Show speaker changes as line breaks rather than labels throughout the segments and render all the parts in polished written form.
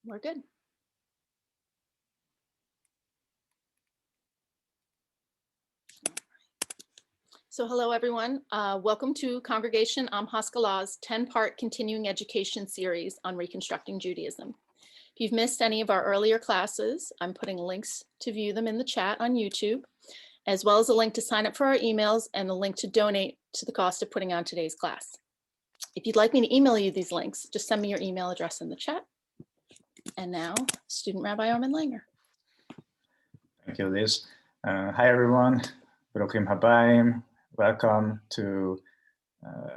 We're good. So hello, everyone. Welcome to Congregation Am Haskalah's 10-part continuing education series on reconstructing Judaism. If you've missed any of our earlier classes, I'm putting links to view them in the chat on YouTube, as well as a link to sign up for our emails and a link to donate to the cost of putting on today's class. If you'd like me to email you these links, just send me your email address in the chat. And now, Student Rabbi Armin Langer.
Thank you, Liz. Hi, everyone. Brokim Habayim. Welcome to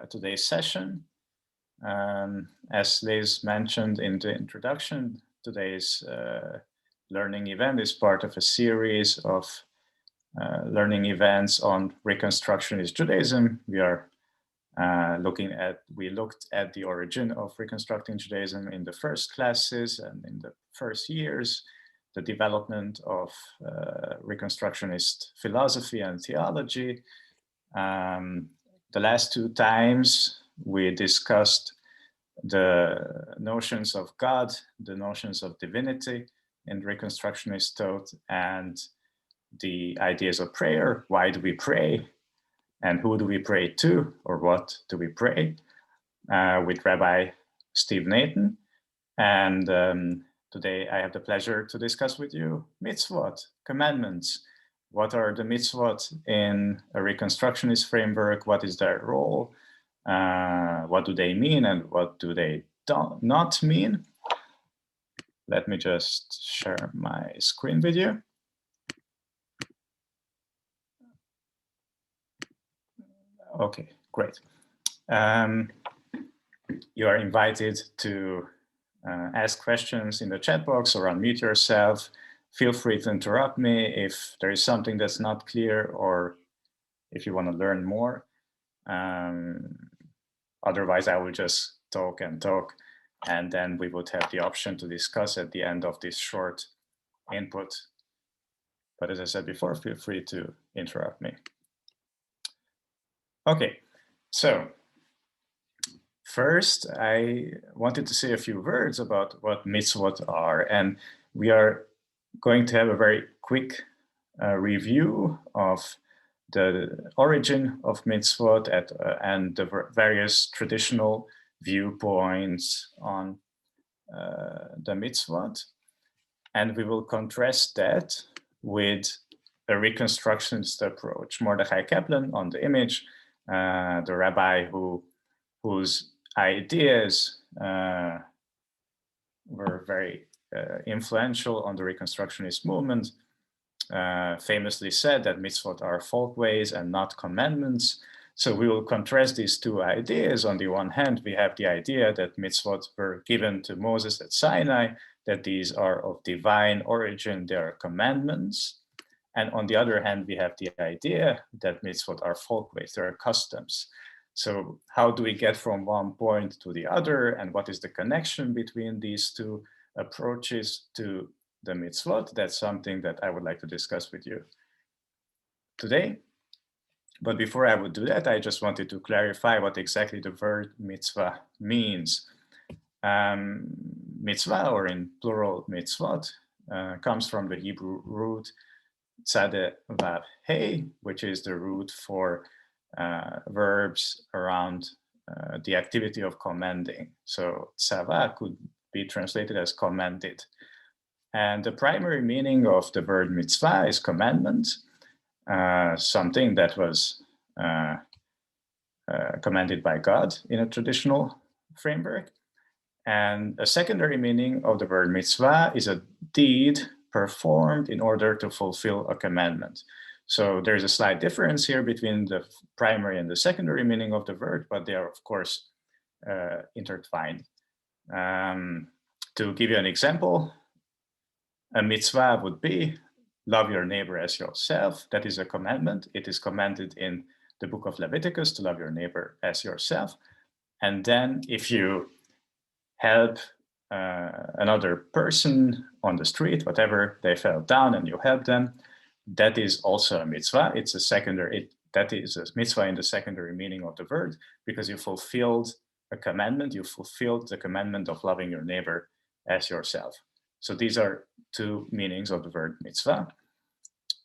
today's session. As Liz mentioned in the introduction, today's learning event is part of a series of learning events on Reconstructionist Judaism. We looked at the origin of reconstructing Judaism in the first classes and in the first years, the development of Reconstructionist philosophy and theology. The last two times we discussed the notions of God, the notions of divinity in Reconstructionist thought, and the ideas of prayer. Why do we pray? And who do we pray to, or what do we pray? With Rabbi Steve Nathan. And today I have the pleasure to discuss with you mitzvot, commandments. What are the mitzvot in a Reconstructionist framework? What is their role? What do they mean and what do they not mean? Let me just share my screen with you. Okay, great. You are invited to ask questions in the chat box or unmute yourself. Feel free to interrupt me if there is something that's not clear or if you want to learn more. Otherwise, I will just talk and talk, and then we would have the option to discuss at the end of this short input. But as I said before, feel free to interrupt me. Okay, so first, I wanted to say a few words about what mitzvot are, and we are going to have a very quick review of the origin of mitzvot and the various traditional viewpoints on the mitzvot. And we will contrast that with a Reconstructionist approach. Mordechai Kaplan on the image, the rabbi whose ideas were very influential on the Reconstructionist movement, famously said that mitzvot are folkways and not commandments. So we will contrast these two ideas. On the one hand, we have the idea that mitzvot were given to Moses at Sinai, that these are of divine origin, they are commandments. And on the other hand, we have the idea that mitzvot are folkways, they are customs. So how do we get from one point to the other, and what is the connection between these two approaches to the mitzvot? That's something that I would like to discuss with you today. But before I would do that, I just wanted to clarify what exactly the word mitzvah means. Mitzvah, or in plural mitzvot, comes from the Hebrew root tzadeh vav hey, which is the root for verbs around the activity of commanding. So tzava could be translated as commanded. And the primary meaning of the word mitzvah is commandment, something that was commanded by God in a traditional framework. And a secondary meaning of the word mitzvah is a deed performed in order to fulfill a commandment. So there's a slight difference here between the primary and the secondary meaning of the word, but they are, of course, intertwined. To give you an example, a mitzvah would be love your neighbor as yourself. That is a commandment. It is commanded in the book of Leviticus to love your neighbor as yourself. And then if you help another person on the street, whatever, they fell down and you help them, that is also a mitzvah. It's a secondary, that is a mitzvah in the secondary meaning of the word, because you fulfilled a commandment, you fulfilled the commandment of loving your neighbor as yourself. So these are two meanings of the word mitzvah.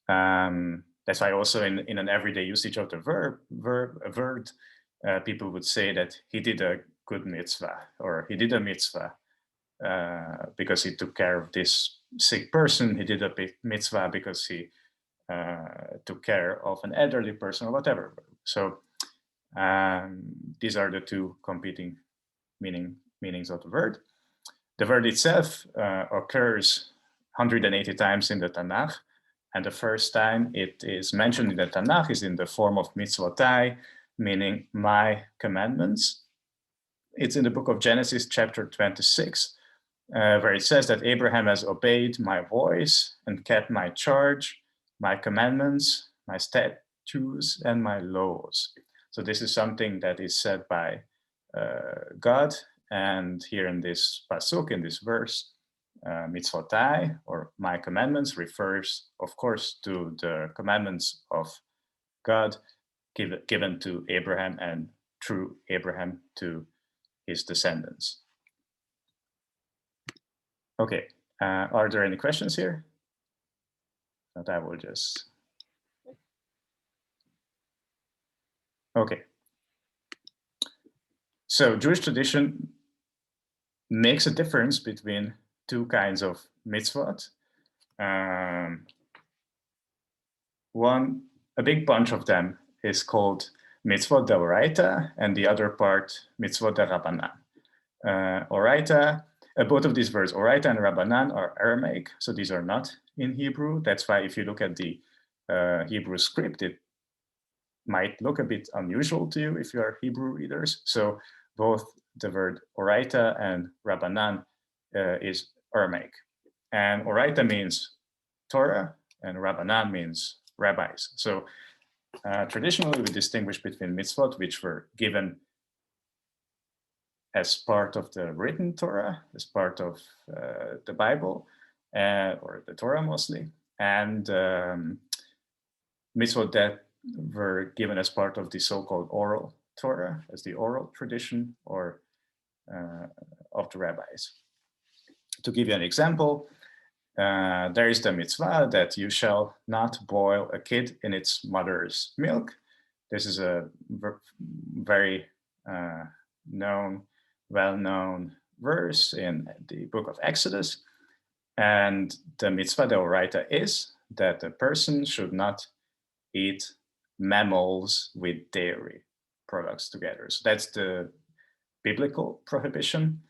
That's why also in an everyday usage of the word, people would say that he did a good mitzvah, or he did a mitzvah because he took care of this sick person. He did a mitzvah because he took care of an elderly person, or whatever. So these are the two competing meanings of the word. The word itself occurs 180 times in the Tanakh, and the first time it is mentioned in the Tanakh is in the form of mitzvotai, meaning my commandments. It's in the book of Genesis, chapter 26, where it says that Abraham has obeyed my voice and kept my charge, my commandments, my statutes, and my laws. So this is something that is said by God. And here in this pasuk, in this verse, mitzvotai, or my commandments, refers, of course, to the commandments of God given to Abraham and through Abraham to his descendants. Okay, are there any questions here? That I will just... Okay. So Jewish tradition makes a difference between two kinds of mitzvot. A big bunch of them is called mitzvot d'oraita, and the other part mitzvot d'Rabbanan. Oraita, both of these words, oraita and Rabbanan, are Aramaic, so these are not in Hebrew. That's why if you look at the Hebrew script, it might look a bit unusual to you if you are Hebrew readers. So both the word oraita and Rabbanan is Aramaic. And oraita means Torah, and Rabbanan means rabbis. So traditionally, we distinguish between mitzvot, which were given as part of the written Torah, as part of the Bible, or the Torah mostly, and mitzvot that were given as part of the so-called oral Torah, as the oral tradition or of the rabbis. To give you an example, there is the mitzvah that you shall not boil a kid in its mother's milk. This is a very well-known verse in the book of Exodus. And the mitzvah d'oraita is that a person should not eat mammals with dairy products together. So that's the biblical prohibition.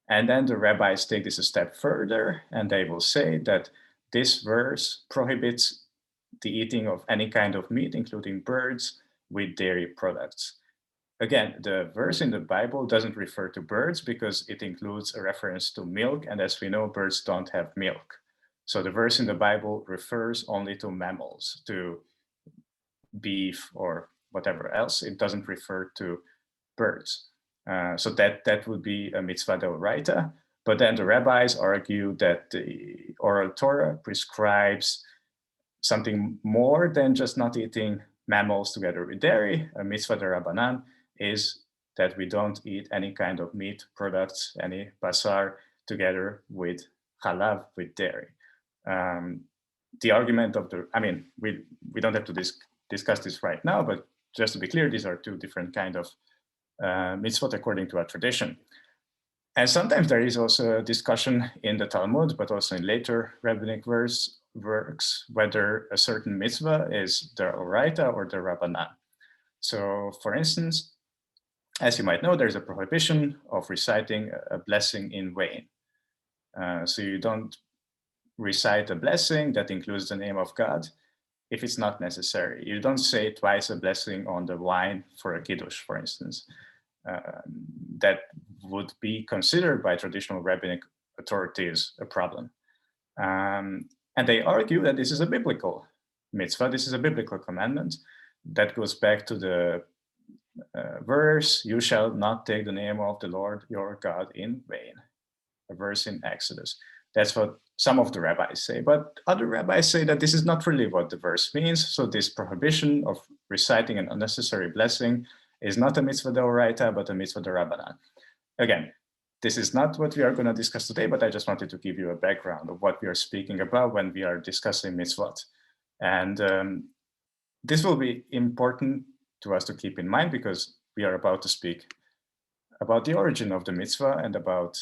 And then the rabbis take this a step further, and they will say that this verse prohibits the eating of any kind of meat, including birds, with dairy products. Again, the verse in the Bible doesn't refer to birds because it includes a reference to milk, and as we know, birds don't have milk. So the verse in the Bible refers only to mammals, to beef or whatever else. It doesn't refer to birds. So that would be a mitzvah d'oraita. But then the rabbis argue that the oral Torah prescribes something more than just not eating mammals together with dairy. A mitzvah d'Rabbanan is that we don't eat any kind of meat products, any basar, together with halav, with dairy. The argument of we don't have to discuss this right now, but just to be clear, these are two different kind of mitzvot according to our tradition. And sometimes there is also a discussion in the Talmud, but also in later rabbinic works, whether a certain mitzvah is the oraita or the Rabbanan. So for instance, as you might know, there's a prohibition of reciting a blessing in vain. So you don't recite a blessing that includes the name of God if it's not necessary. You don't say twice a blessing on the wine for a kiddush, for instance. That would be considered by traditional rabbinic authorities a problem. And they argue that this is a biblical mitzvah, this is a biblical commandment that goes back to the verse, you shall not take the name of the Lord your God in vain, a verse in Exodus. That's what some of the rabbis say, but other rabbis say that this is not really what the verse means. So this prohibition of reciting an unnecessary blessing is not a mitzvah d'oraita, but a mitzvah d'Rabbanan. Again, this is not what we are going to discuss today, but I just wanted to give you a background of what we are speaking about when we are discussing mitzvot. And this will be important to us to keep in mind because we are about to speak about the origin of the mitzvah and about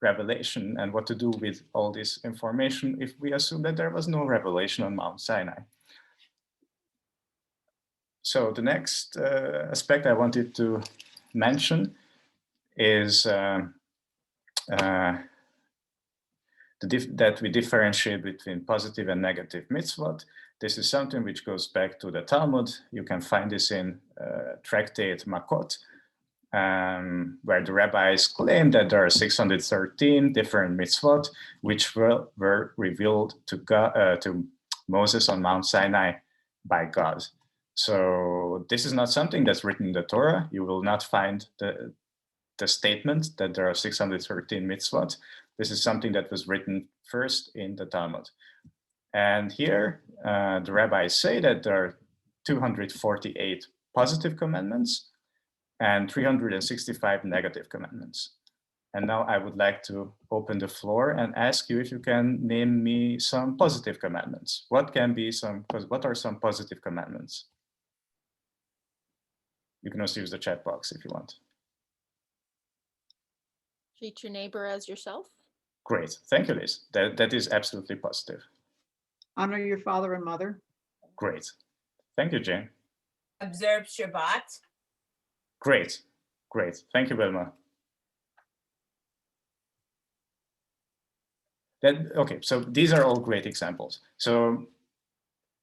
revelation and what to do with all this information if we assume that there was no revelation on Mount Sinai. So the next aspect I wanted to mention is that we differentiate between positive and negative mitzvot. This is something which goes back to the Talmud. You can find this in Tractate Makot, where the rabbis claim that there are 613 different mitzvot which were revealed to Moses on Mount Sinai by God. So this is not something that's written in the Torah. You will not find the statement that there are 613 mitzvot. This is something that was written first in the Talmud. And here, the rabbis say that there are 248 positive commandments and 365 negative commandments. And now I would like to open the floor and ask you if you can name me some positive commandments. What are some positive commandments? You can also use the chat box if you want.
Treat your neighbor as yourself.
Great, thank you, Liz. That is absolutely positive.
Honor your father and mother.
Great, thank you, Jane.
Observe Shabbat.
Great, thank you, Wilma. Okay, so these are all great examples. So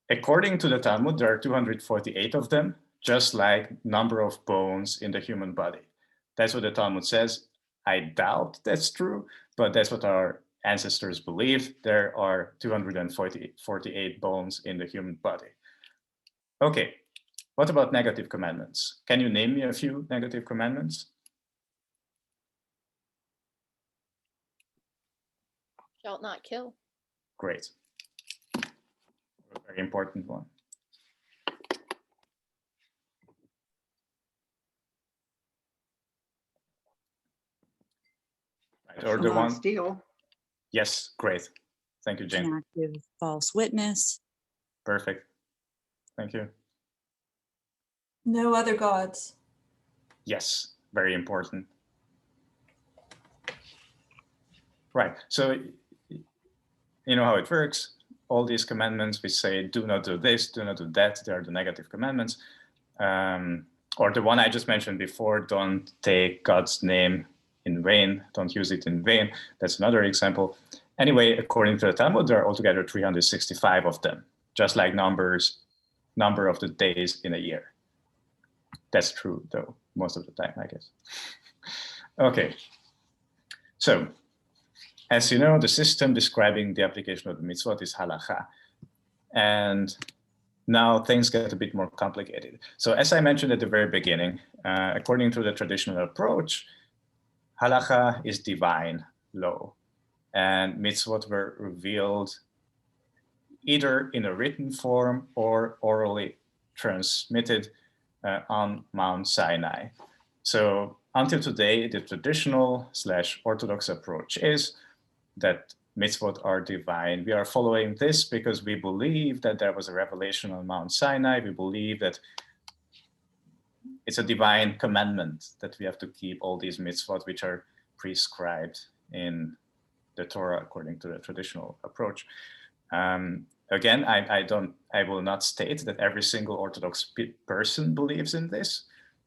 according to the Talmud, there are 248 of them, just like number of bones in the human body. That's what the Talmud says. I doubt that's true, but that's what our ancestors believed. There are 248 bones in the human body. Okay, what about negative commandments? Can you name me a few negative commandments?
Shalt not kill.
Great. A very important one. Or the one.
Steal.
Yes, great. Thank you, Jane.
Cannot give false witness.
Perfect. Thank you.
No other gods.
Yes, very important. Right. So you know how it works. All these commandments, we say, do not do this, do not do that. They are the negative commandments. Or the one I just mentioned before, don't take God's name in vain, don't use it in vain. That's another example. Anyway, according to the Talmud, there are altogether 365 of them, just like number of the days in a year. That's true, though, most of the time, I guess. Okay, so as you know, the system describing the application of the mitzvot is Halacha. And now things get a bit more complicated. So as I mentioned at the very beginning, according to the traditional approach, Halacha is divine law, and mitzvot were revealed either in a written form or orally transmitted on Mount Sinai. So until today, the traditional / Orthodox approach is that mitzvot are divine. We are following this because we believe that there was a revelation on Mount Sinai. We believe that it's a divine commandment that we have to keep all these mitzvot which are prescribed in the Torah according to the traditional approach. Again, I will not state that every single Orthodox person believes in this,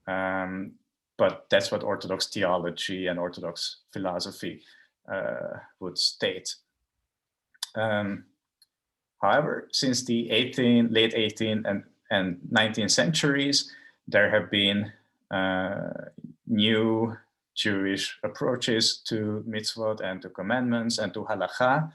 but that's what Orthodox theology and Orthodox philosophy would state. However, since the late 18th and 19th centuries, there have been new Jewish approaches to mitzvot and to commandments and to halacha.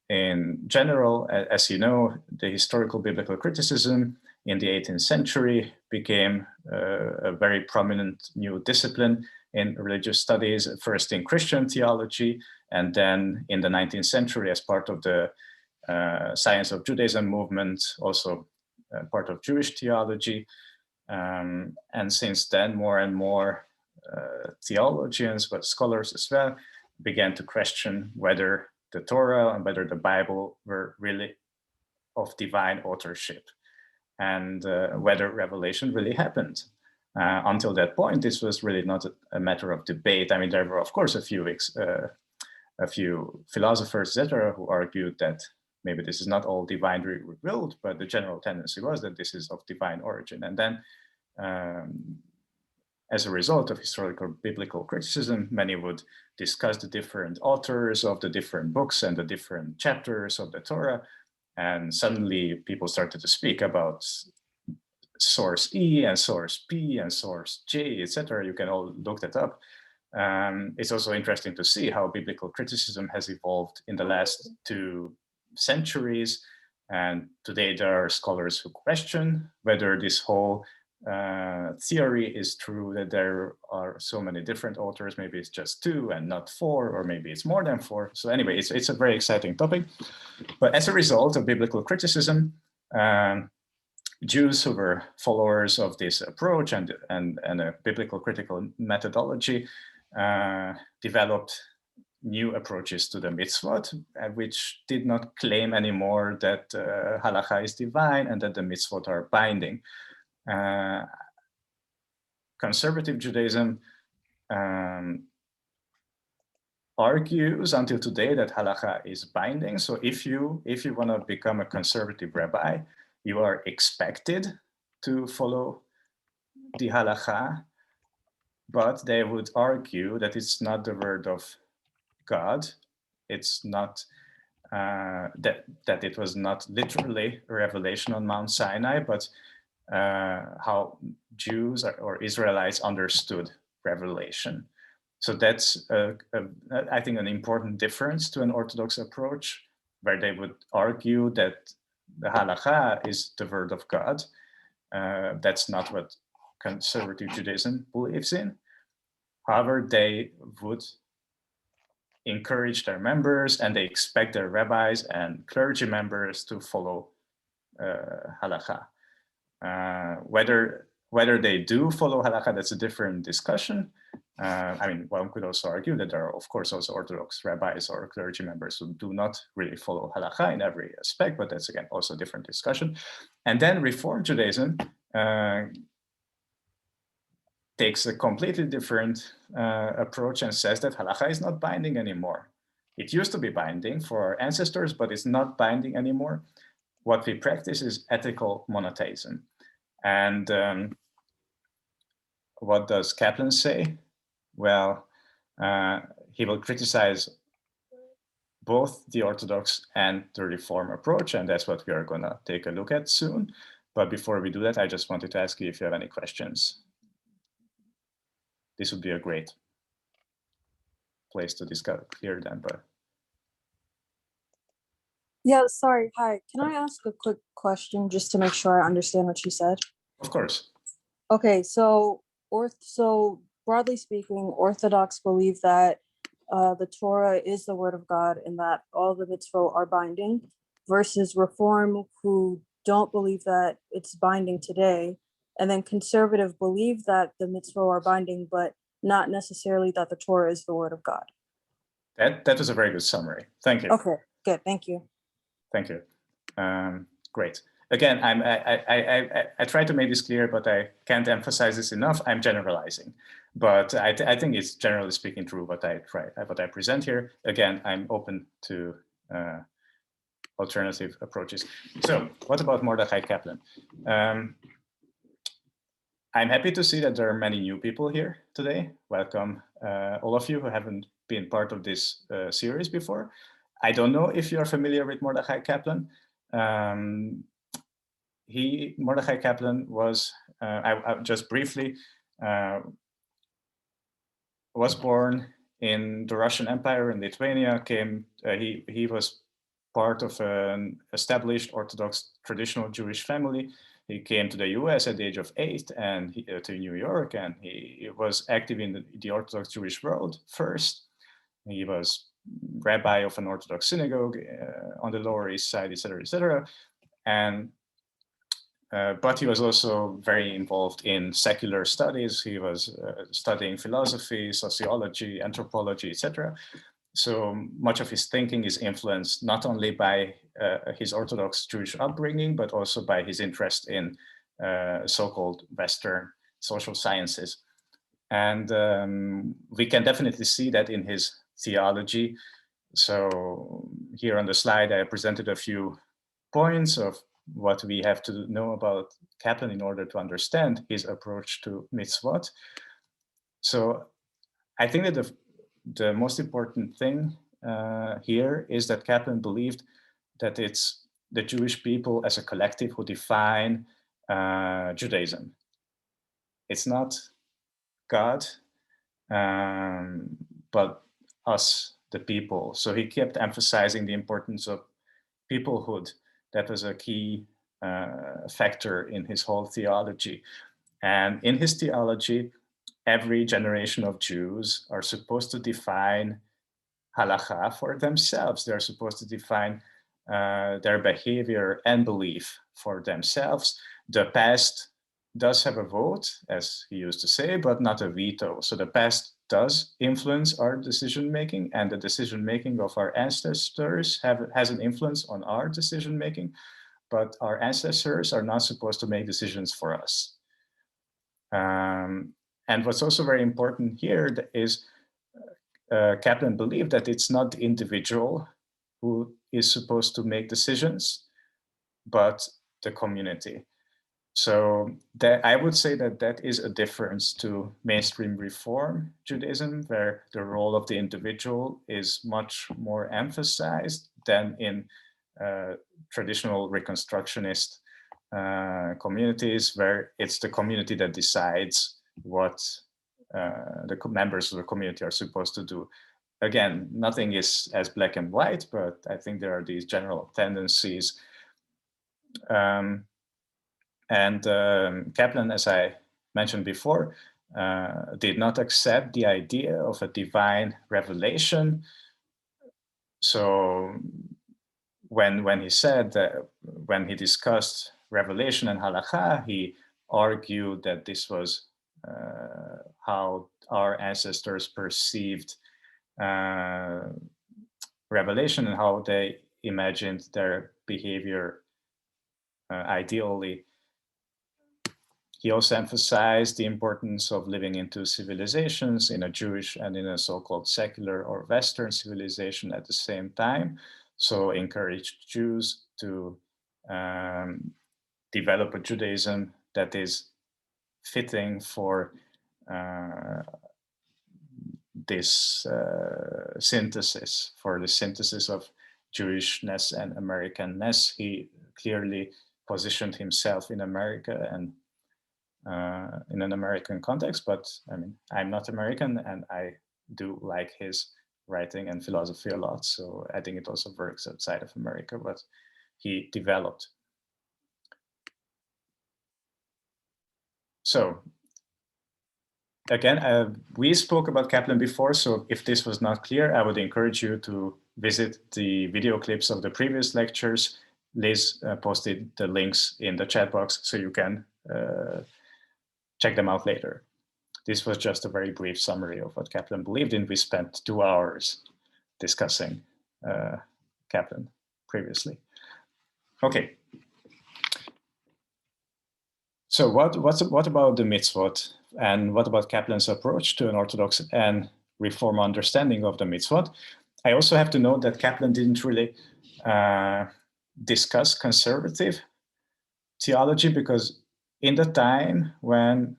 In general, as you know, the historical biblical criticism in the 18th century became a very prominent new discipline in religious studies, first in Christian theology, and then in the 19th century as part of the Science of Judaism movement, also part of Jewish theology. And since then, more and more theologians, but scholars as well, began to question whether the Torah and whether the Bible were really of divine authorship, and whether revelation really happened. Until that point, this was really not a matter of debate. I mean, there were, of course, a few philosophers, etc., who argued that maybe this is not all divinely revealed, but the general tendency was that this is of divine origin. And then, as a result of historical biblical criticism, many would discuss the different authors of the different books and the different chapters of the Torah. And suddenly people started to speak about source E and source P and source J, etc. You can all look that up. It's also interesting to see how biblical criticism has evolved in the last 2 centuries. And today there are scholars who question whether this whole theory is true, that there are so many different authors. Maybe it's just 2 and not 4, or maybe it's more than 4. So anyway, it's a very exciting topic. But as a result of biblical criticism, Jews who were followers of this approach and a biblical critical methodology developed new approaches to the mitzvot, which did not claim anymore that halacha is divine and that the mitzvot are binding. Conservative Judaism argues until today that halacha is binding. So if you want to become a conservative rabbi, you are expected to follow the halacha, but they would argue that it's not the word of God. It's not that it was not literally a revelation on Mount Sinai, but how Jews or Israelites understood revelation. So that's, I think, an important difference to an Orthodox approach, where they would argue that the halacha is the word of God. That's not what conservative Judaism believes in. However, they would encourage their members, and they expect their rabbis and clergy members to follow halacha. Whether they do follow halacha, that's a different discussion. I mean, one could also argue that there are, of course, also Orthodox rabbis or clergy members who do not really follow halacha in every aspect, but that's, again, also a different discussion. And then Reform Judaism takes a completely different approach and says that halacha is not binding anymore. It used to be binding for our ancestors, but it's not binding anymore. What we practice is ethical monotheism. And what does Kaplan say? Well, he will criticize both the Orthodox and the Reform approach, and that's what we are going to take a look at soon. But before we do that, I just wanted to ask you if you have any questions. This would be a great place to discuss here then, but.
Yeah, sorry. Hi. Can I ask a quick question just to make sure I understand what you said?
Of course.
Okay, so broadly speaking, Orthodox believe that the Torah is the word of God and that all the mitzvot are binding, versus Reform, who don't believe that it's binding today, and then conservative believe that the mitzvot are binding, but not necessarily that the Torah is the word of God.
That was a very good summary. Thank you.
Okay, good. Thank you.
Thank you. Great. Again, I try to make this clear, but I can't emphasize this enough. I'm generalizing, but I think it's generally speaking true what I present here. Again, I'm open to alternative approaches. So what about Mordechai Kaplan? I'm happy to see that there are many new people here today. Welcome, all of you who haven't been part of this series before. I don't know if you're familiar with Mordechai Kaplan. Mordechai Kaplan was, I just briefly, was born in the Russian Empire in Lithuania. He was part of an established Orthodox traditional Jewish family. He came to the US at the age of 8 and to New York, and he was active in the Orthodox Jewish world first. He was rabbi of an Orthodox synagogue on the Lower East Side, etc., etc. And but he was also very involved in secular studies. He was studying philosophy, sociology, anthropology, etc. So much of his thinking is influenced not only by his Orthodox Jewish upbringing, but also by his interest in so-called Western social sciences. And we can definitely see that in his theology. So here on the slide, I presented a few points of what we have to know about Kaplan in order to understand his approach to mitzvot. So I think that the most important thing here is that Kaplan believed that it's the Jewish people as a collective who define Judaism. It's not God, but us, the people. So he kept emphasizing the importance of peoplehood. That was a key factor in his whole theology. And in his theology, every generation of Jews are supposed to define Halacha for themselves. They're supposed to define their behavior and belief for themselves. The past does have a vote, as he used to say, but not a veto. So the past does influence our decision-making, and the decision-making of our ancestors has an influence on our decision-making, but our ancestors are not supposed to make decisions for us. And what's also very important here is Kaplan believed that it's not the individual who is supposed to make decisions, but the community. So that I would say that that is a difference to mainstream Reform Judaism, where the role of the individual is much more emphasized than in traditional Reconstructionist communities, where it's the community that decides what the members of the community are supposed to do. Again, nothing is as black and white, but I think there are these general tendencies. Kaplan, as I mentioned before, did not accept the idea of a divine revelation. So when he said that, when he discussed revelation and Halacha, he argued that this was how our ancestors perceived revelation and how they imagined their behavior ideally. He also emphasized the importance of living into civilizations, in a Jewish and in a so-called secular or Western civilization at the same time. So encouraged Jews to develop a Judaism that is fitting for this synthesis, for the synthesis of Jewishness and Americanness. He clearly positioned himself in America and in an American context, but I mean, I'm not American and I do like his writing and philosophy a lot. So I think it also works outside of America, but he developed. So again, we spoke about Kaplan before, so if this was not clear, I would encourage you to visit the video clips of the previous lectures. Liz posted the links in the chat box so you can check them out later. This was just a very brief summary of what Kaplan believed in. We spent 2 hours discussing Kaplan previously. Okay. So what about the mitzvot? And what about Kaplan's approach to an Orthodox and Reform understanding of the mitzvot? I also have to note that Kaplan didn't really discuss conservative theology, because in the time when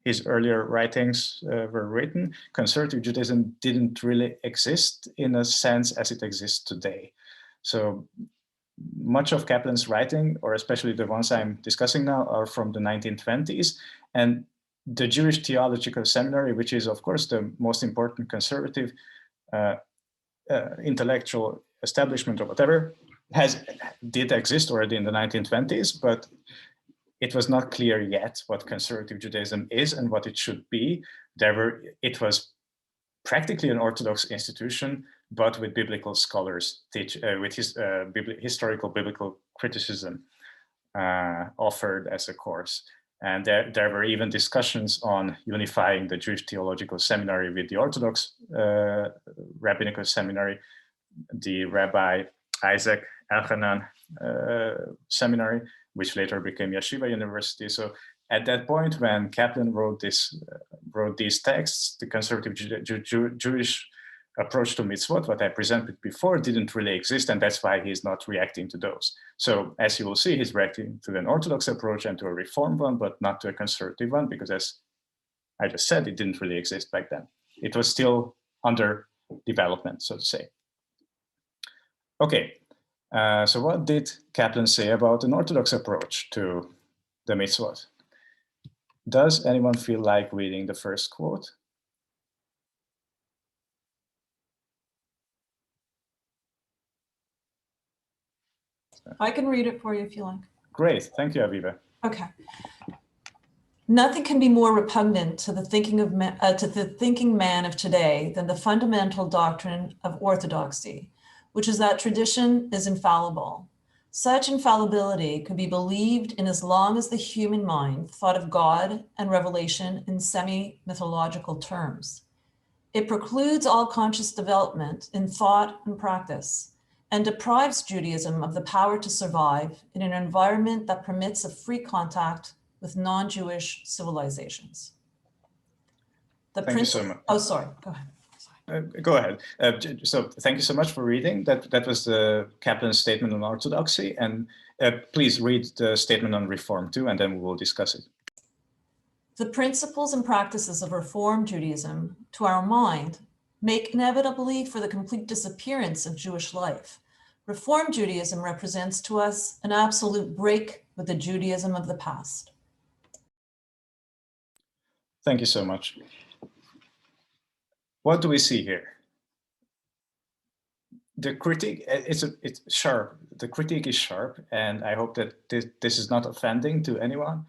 his earlier writings were written, conservative Judaism didn't really exist in a sense as it exists today. So much of Kaplan's writing, or especially the ones I'm discussing now, are from the 1920s. And the Jewish Theological Seminary, which is, of course, the most important conservative intellectual establishment or whatever, did exist already in the 1920s, but it was not clear yet what conservative Judaism is and what it should be. It was practically an Orthodox institution, but with biblical scholars, with historical biblical criticism. offered as a course. And there were even discussions on unifying the Jewish Theological Seminary with the Orthodox Rabbinical Seminary, the Rabbi Isaac Elchanan Seminary, which later became Yeshiva University. So at that point, when Kaplan wrote these texts, the conservative Jewish approach to mitzvot, what I presented before, didn't really exist, and that's why he's not reacting to those. So as you will see, he's reacting to an Orthodox approach and to a Reformed one, but not to a conservative one, because as I just said, it didn't really exist back then. It was still under development, so to say. Okay, so what did Kaplan say about an Orthodox approach to the mitzvot? Does anyone feel like reading the first quote?
I can read it for you if you like.
Great, thank you, Aviva.
Okay. Nothing can be more repugnant to the thinking man of today than the fundamental doctrine of orthodoxy, which is that tradition is infallible. Such infallibility could be believed in as long as the human mind thought of God and revelation in semi-mythological terms. It precludes all conscious development in thought and practice, and deprives Judaism of the power to survive in an environment that permits a free contact with non-Jewish civilizations.
Thank you so much.
Oh, sorry, go ahead.
Go ahead. So thank you so much for reading. That was the Kaplan's statement on orthodoxy. And please read the statement on reform too, and then we will discuss it.
The principles and practices of Reform Judaism, to our mind, make inevitably for the complete disappearance of Jewish life. Reform Judaism represents to us an absolute break with the Judaism of the past.
Thank you so much. What do we see here? The critique, it's sharp. The critique is sharp, and I hope that this is not offending to anyone.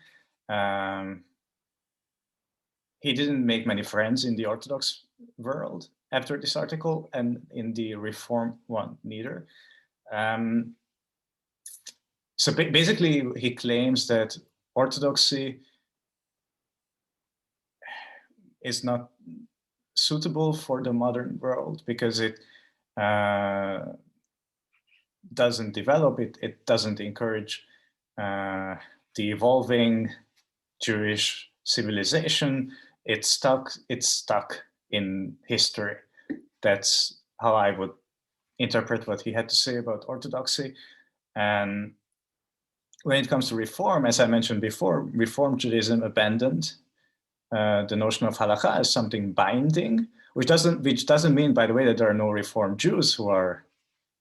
He didn't make many friends in the Orthodox world after this article, and in the Reform one neither. So basically, he claims that orthodoxy is not suitable for the modern world because it doesn't develop, it doesn't encourage the evolving Jewish civilization. It's stuck in history. That's how I would interpret what he had to say about orthodoxy. And when it comes to reform, as I mentioned before, Reform Judaism abandoned the notion of Halacha as something binding, which doesn't mean, by the way, that there are no Reform Jews who are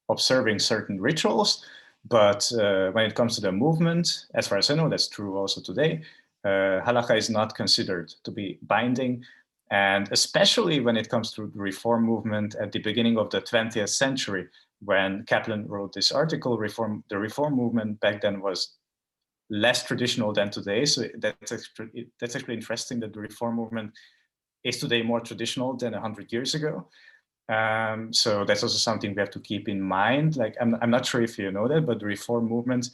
observing certain rituals. But when it comes to the movement, as far as I know, that's true also today, Halacha is not considered to be binding. And especially when it comes to the Reform movement at the beginning of the 20th century, when Kaplan wrote this article, the Reform movement back then was less traditional than today. So that's actually interesting that the Reform movement is today more traditional than 100 years ago. So that's also something we have to keep in mind. Like, I'm not sure if you know that, but the Reform movement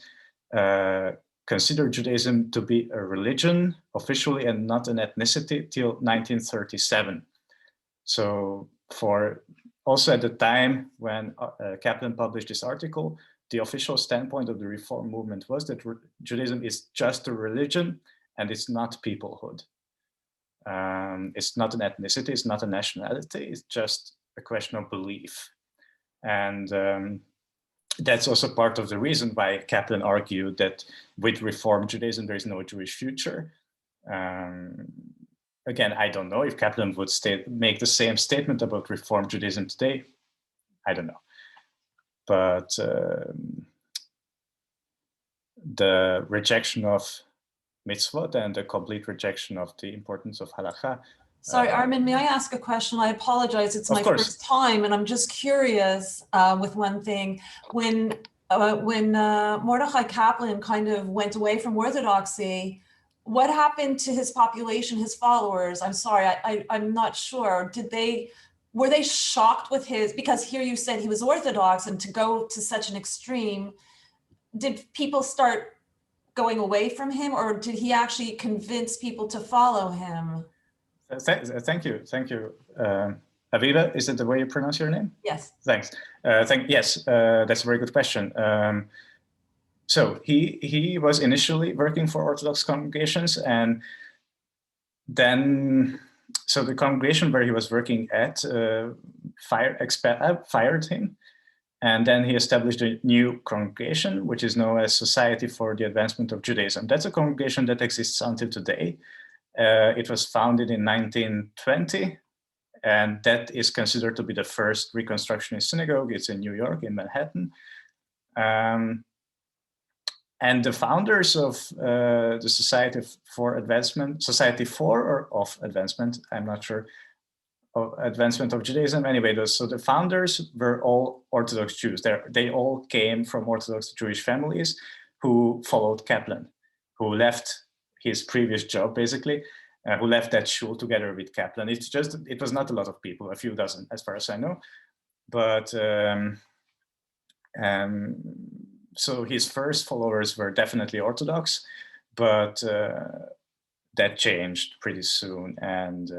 considered Judaism to be a religion officially and not an ethnicity till 1937. So also at the time when Kaplan published this article, the official standpoint of the Reform movement was that Judaism is just a religion and it's not peoplehood. It's not an ethnicity, it's not a nationality, it's just a question of belief. And that's also part of the reason why Kaplan argued that with Reform Judaism, there is no Jewish future. Again, I don't know if Kaplan would make the same statement about Reform Judaism today. I don't know. But the rejection of mitzvot and the complete rejection of the importance of halacha.
Sorry, Armin, may I ask a question? I apologize, it's my first time, and I'm just curious with one thing. When Mordechai Kaplan kind of went away from Orthodoxy, what happened to his population, his followers? I'm sorry, I'm not sure. Were they shocked with because here you said he was Orthodox, and to go to such an extreme, did people start going away from him, or did he actually convince people to follow him?
Thank you. Aviva, is it the way you pronounce your name?
Yes.
Thanks. Yes, that's a very good question. So he was initially working for Orthodox congregations, and then so the congregation where he was working at fired him, and then he established a new congregation, which is known as Society for the Advancement of Judaism. That's a congregation that exists until today. It was founded in 1920, and that is considered to be the first Reconstructionist synagogue. It's in New York, in Manhattan. And the founders of the Society for Advancement, Society for or of Advancement, I'm not sure, of Advancement of Judaism. Anyway, so the founders were all Orthodox Jews. They all came from Orthodox Jewish families who followed Kaplan, who left his previous job, basically, who left that shul together with Kaplan. It was not a lot of people, a few dozen, as far as I know. But so his first followers were definitely Orthodox, but that changed pretty soon. And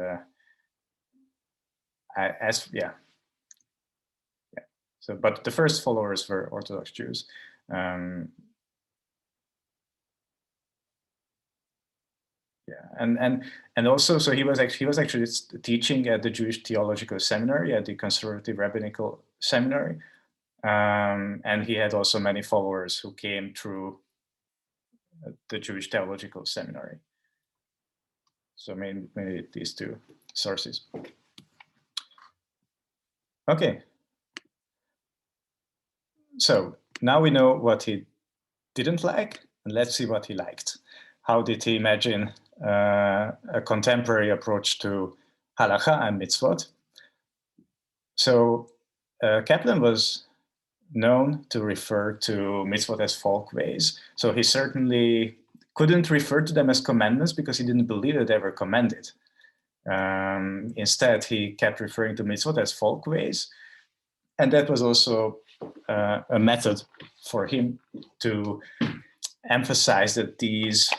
So, but the first followers were Orthodox Jews. And also, so he was actually teaching at the Jewish Theological Seminary, at the Conservative Rabbinical Seminary. And he had also many followers who came through the Jewish Theological Seminary. So maybe these two sources. Okay. So now we know what he didn't like, and let's see what he liked. How did he imagine a contemporary approach to Halacha and Mitzvot? So Kaplan was known to refer to Mitzvot as folkways. So he certainly couldn't refer to them as commandments because he didn't believe that they were commanded. Instead, he kept referring to Mitzvot as folkways. And that was also a method for him to emphasize that these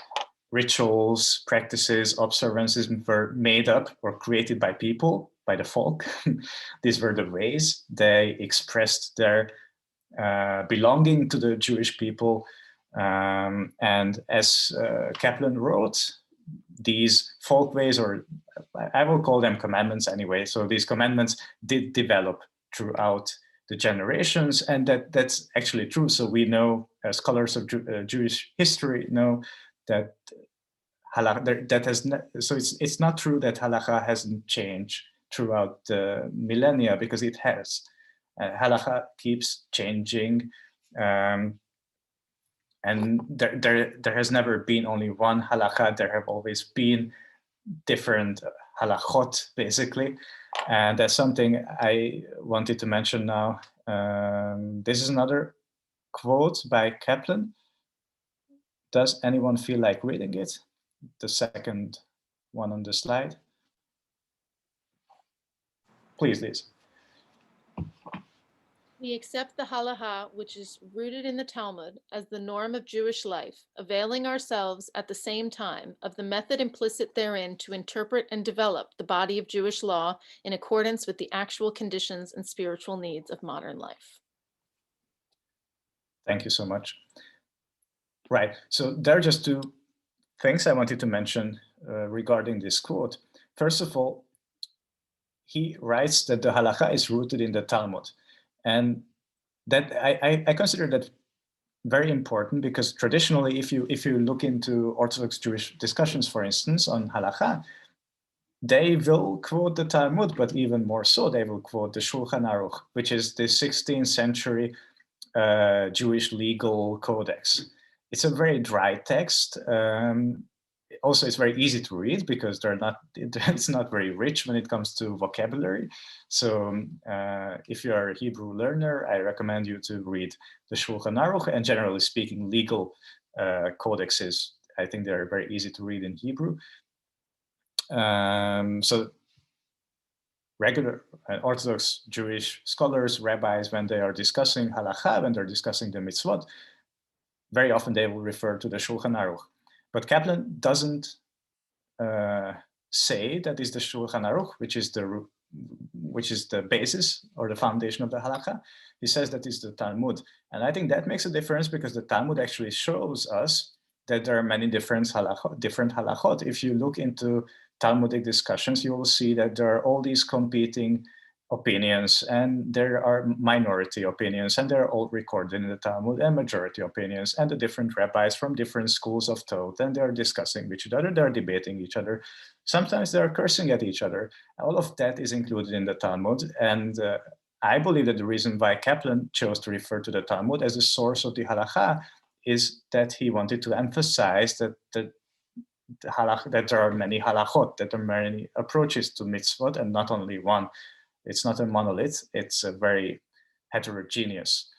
rituals, practices, observances were made up or created by people, by the folk. These were the ways they expressed their belonging to the Jewish people. And as Kaplan wrote, these folkways, or I will call them commandments anyway, so these commandments did develop throughout the generations, and that's actually true. So we know, as scholars of Jewish history know, that halacha, so it's not true that halacha hasn't changed throughout the millennia, because it has. Halacha keeps changing, and there has never been only one halacha. There have always been different halachot, basically. And that's something I wanted to mention now. This is another quote by Kaplan. Does anyone feel like reading it? The second one on the slide. Please, Liz.
We accept the halacha, which is rooted in the Talmud, as the norm of Jewish life, availing ourselves at the same time of the method implicit therein to interpret and develop the body of Jewish law in accordance with the actual conditions and spiritual needs of modern life.
Thank you so much. Right, so there are just two things I wanted to mention regarding this quote. First of all, he writes that the halacha is rooted in the Talmud. And that I consider that very important, because traditionally, if you look into Orthodox Jewish discussions, for instance, on halacha, they will quote the Talmud, but even more so, they will quote the Shulchan Aruch, which is the 16th century Jewish legal codex. It's a very dry text. Also, it's very easy to read because it's not very rich when it comes to vocabulary. So if you are a Hebrew learner, I recommend you to read the Shulchan Aruch, and generally speaking, legal codexes, I think they're very easy to read in Hebrew. So regular Orthodox Jewish scholars, rabbis, when they are discussing halacha, when they're discussing the mitzvot, very often they will refer to the Shulchan Aruch. But Kaplan doesn't say that is the Shulchan Aruch, which is the basis or the foundation of the Halacha. He says that is the Talmud. And I think that makes a difference because the Talmud actually shows us that there are many different halachot. If you look into Talmudic discussions, you will see that there are all these competing opinions, and there are minority opinions, and they're all recorded in the Talmud, and majority opinions, and the different rabbis from different schools of thought, and they're discussing with each other, they're debating each other. Sometimes they're cursing at each other. All of that is included in the Talmud, and I believe that the reason why Kaplan chose to refer to the Talmud as a source of the Halacha is that he wanted to emphasize that that there are many halachot, that there are many approaches to mitzvot, and not only one. It's not a monolith, it's a very heterogeneous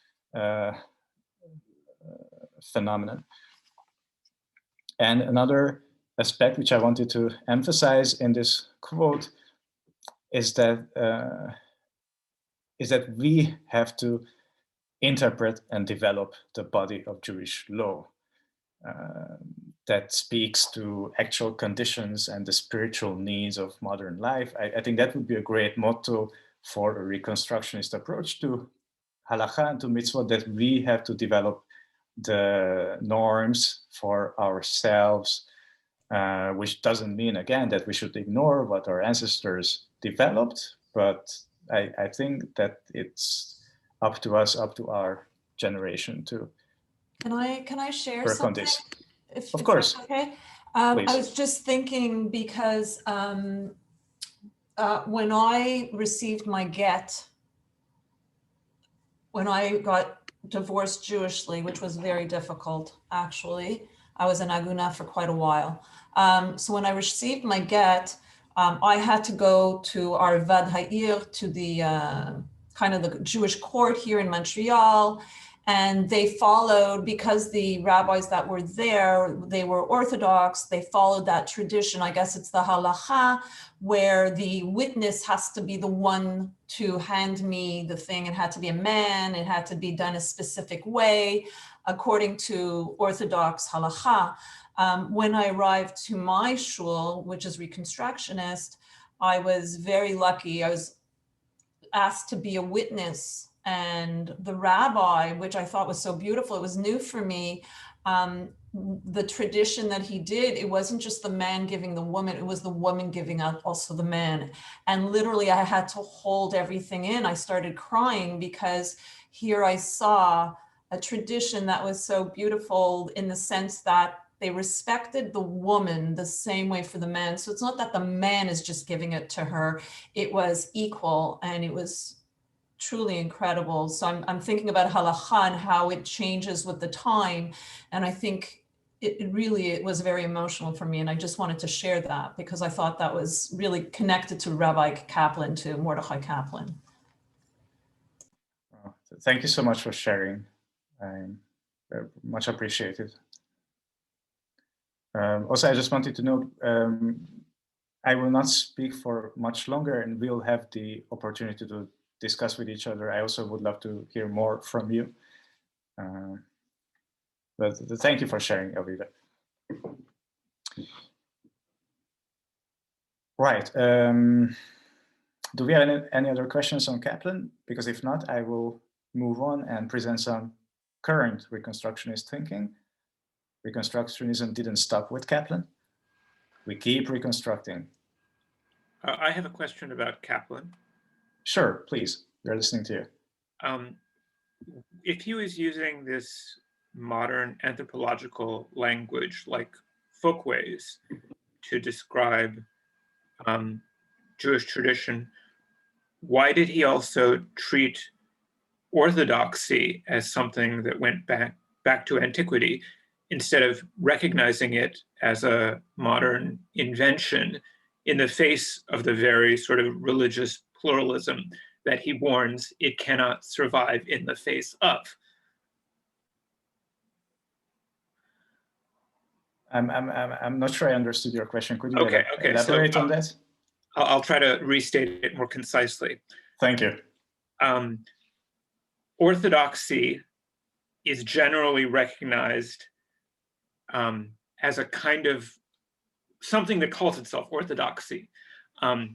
phenomenon. And another aspect which I wanted to emphasize in this quote is that we have to interpret and develop the body of Jewish law that speaks to actual conditions and the spiritual needs of modern life. I think that would be a great motto for a Reconstructionist approach to Halacha and to mitzvot, that we have to develop the norms for ourselves, which doesn't mean, again, that we should ignore what our ancestors developed, but I think that it's up to us, up to our generation to
Can I share
work on
something?
this.
If
Of course.
that's okay.
Please.
I was just thinking because when I received my get, when I got divorced Jewishly, which was very difficult, actually, I was in Aguna for quite a while. So when I received my get, I had to go to our Vad Ha'ir, to the kind of the Jewish court here in Montreal. And they followed, because the rabbis that were there, they were Orthodox, they followed that tradition. I guess it's the halacha, where the witness has to be the one to hand me the thing. It had to be a man, it had to be done a specific way, according to Orthodox halacha. When I arrived to my shul, which is Reconstructionist, I was very lucky. I was asked to be a witness. And the rabbi, which I thought was so beautiful, it was new for me, the tradition that he did, it wasn't just the man giving the woman, it was the woman giving out also the man. And literally I had to hold everything in. I started crying because here I saw a tradition that was so beautiful in the sense that they respected the woman the same way for the man. So it's not that the man is just giving it to her, it was equal, and it was truly incredible. So I'm thinking about halacha and how it changes with the time. And I think it was very emotional for me. And I just wanted to share that because I thought that was really connected to Rabbi Kaplan, to Mordechai Kaplan.
Thank you so much for sharing. Very much appreciated. Also, I just wanted to note, I will not speak for much longer, and we'll have the opportunity to discuss with each other. I also would love to hear more from you. But thank you for sharing, Elvira. Right. Do we have any other questions on Kaplan? Because if not, I will move on and present some current Reconstructionist thinking. Reconstructionism didn't stop with Kaplan. We keep reconstructing.
I have a question about Kaplan.
Sure, please. We're listening to you.
If he was using this modern anthropological language like folkways to describe Jewish tradition, why did he also treat orthodoxy as something that went back to antiquity, instead of recognizing it as a modern invention in the face of the very sort of religious pluralism that he warns it cannot survive in the face of?
I'm not sure I understood your question. Could you elaborate
so,
on that?
I'll try to restate it more concisely.
Thank you.
Orthodoxy is generally recognized as a kind of something that calls itself orthodoxy,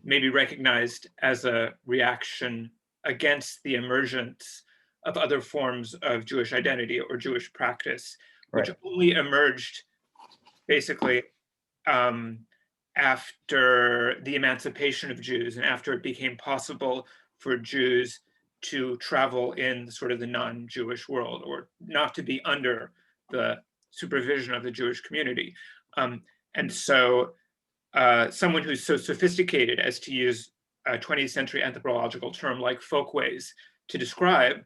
maybe recognized as a reaction against the emergence of other forms of Jewish identity or Jewish practice, which only emerged basically after the emancipation of Jews and after it became possible for Jews to travel in sort of the non-Jewish world, or not to be under the supervision of the Jewish community. And so someone who's so sophisticated as to use a 20th century anthropological term like folkways to describe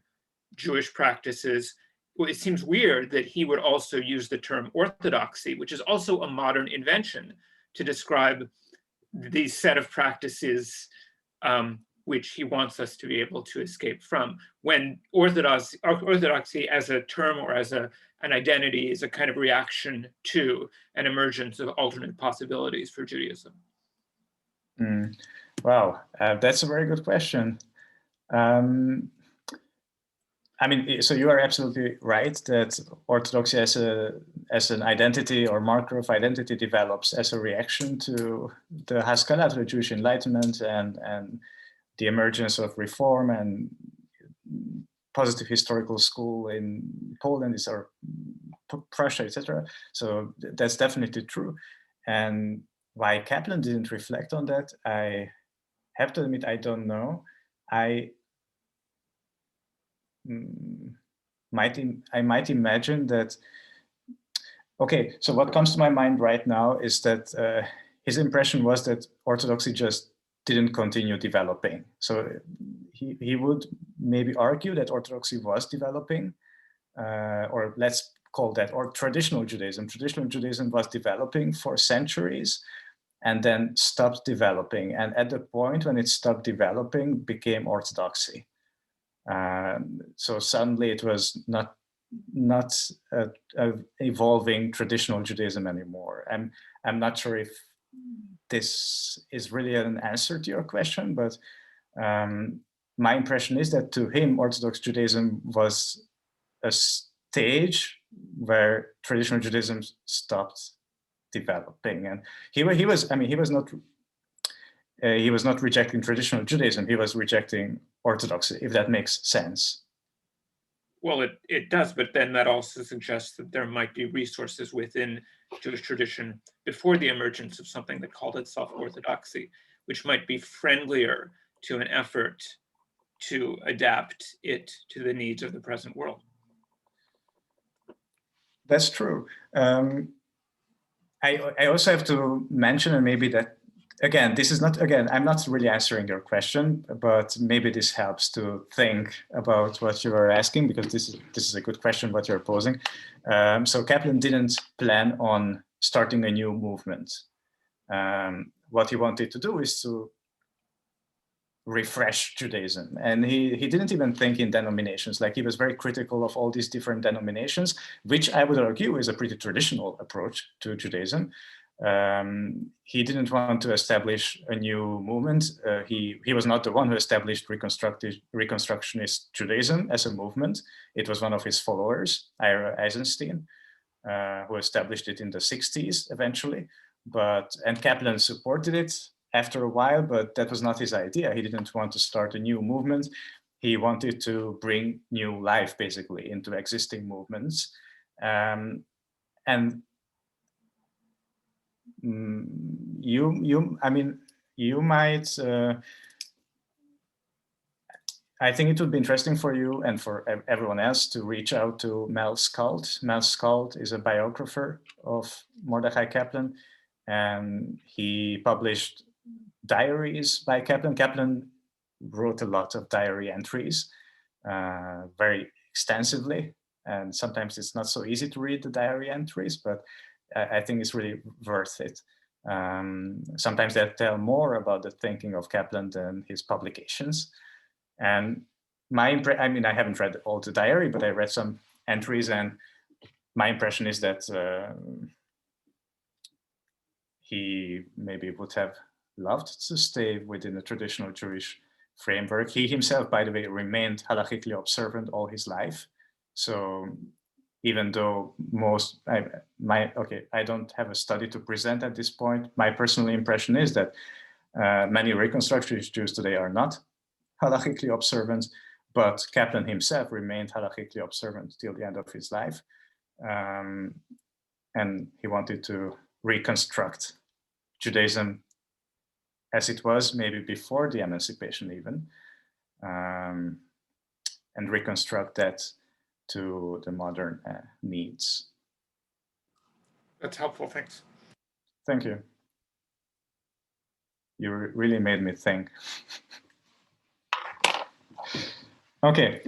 Jewish practices, well, it seems weird that he would also use the term orthodoxy, which is also a modern invention, to describe these set of practices which he wants us to be able to escape from, when orthodoxy as a term or as an identity is a kind of reaction to an emergence of alternate possibilities for Judaism.
Wow, that's a very good question. I mean, so you are absolutely right that orthodoxy as an identity or marker of identity develops as a reaction to the Haskalah, to the Jewish Enlightenment, and the emergence of reform and positive historical school in Poland, or Prussia, etc. So that's definitely true. And why Kaplan didn't reflect on that, I have to admit, I don't know. I might imagine that. Okay, so what comes to my mind right now is that his impression was that orthodoxy just didn't continue developing. So he would maybe argue that orthodoxy was developing, or let's call that, or traditional Judaism. Traditional Judaism was developing for centuries and then stopped developing. And at the point when it stopped developing, became orthodoxy. So suddenly it was not evolving traditional Judaism anymore. I'm not sure if this is really an answer to your question, but my impression is that to him, Orthodox Judaism was a stage where traditional Judaism stopped developing, and he was not rejecting traditional Judaism. He was rejecting orthodoxy, if that makes sense.
Well, it does, but then that also suggests that there might be resources within Jewish tradition before the emergence of something that called itself orthodoxy, which might be friendlier to an effort to adapt it to the needs of the present world.
That's true. I also have to mention, and maybe that, again, this is not, again, I'm not really answering your question, but maybe this helps to think about what you were asking, because this is a good question what you're posing. So Kaplan didn't plan on starting a new movement. What he wanted to do is to refresh Judaism, and he didn't even think in denominations. Like, he was very critical of all these different denominations, which I would argue is a pretty traditional approach to Judaism. He didn't want to establish a new movement. He was not the one who established Reconstructionist Judaism as a movement. It was one of his followers, Ira Eisenstein, who established it in the 60s eventually. And Kaplan supported it after a while, but that was not his idea. He didn't want to start a new movement. He wanted to bring new life, basically, into existing movements. And you might, I think it would be interesting for you and for everyone else to reach out to Mel Scalt. Mel Scalt is a biographer of Mordechai Kaplan, and he published diaries by Kaplan. Kaplan wrote a lot of diary entries, very extensively, and sometimes it's not so easy to read the diary entries, but I think it's really worth it. Sometimes they tell more about the thinking of Kaplan than his publications. And I haven't read all the diary, but I read some entries, and my impression is that he maybe would have loved to stay within a traditional Jewish framework. He himself, by the way, remained halachically observant all his life. So even though I don't have a study to present at this point, my personal impression is that many Reconstructionist Jews today are not halachically observant, but Kaplan himself remained halachically observant till the end of his life. And he wanted to reconstruct Judaism as it was, maybe before the emancipation even, and reconstruct that to the modern needs.
That's helpful, thanks.
Thank you. You really made me think. Okay.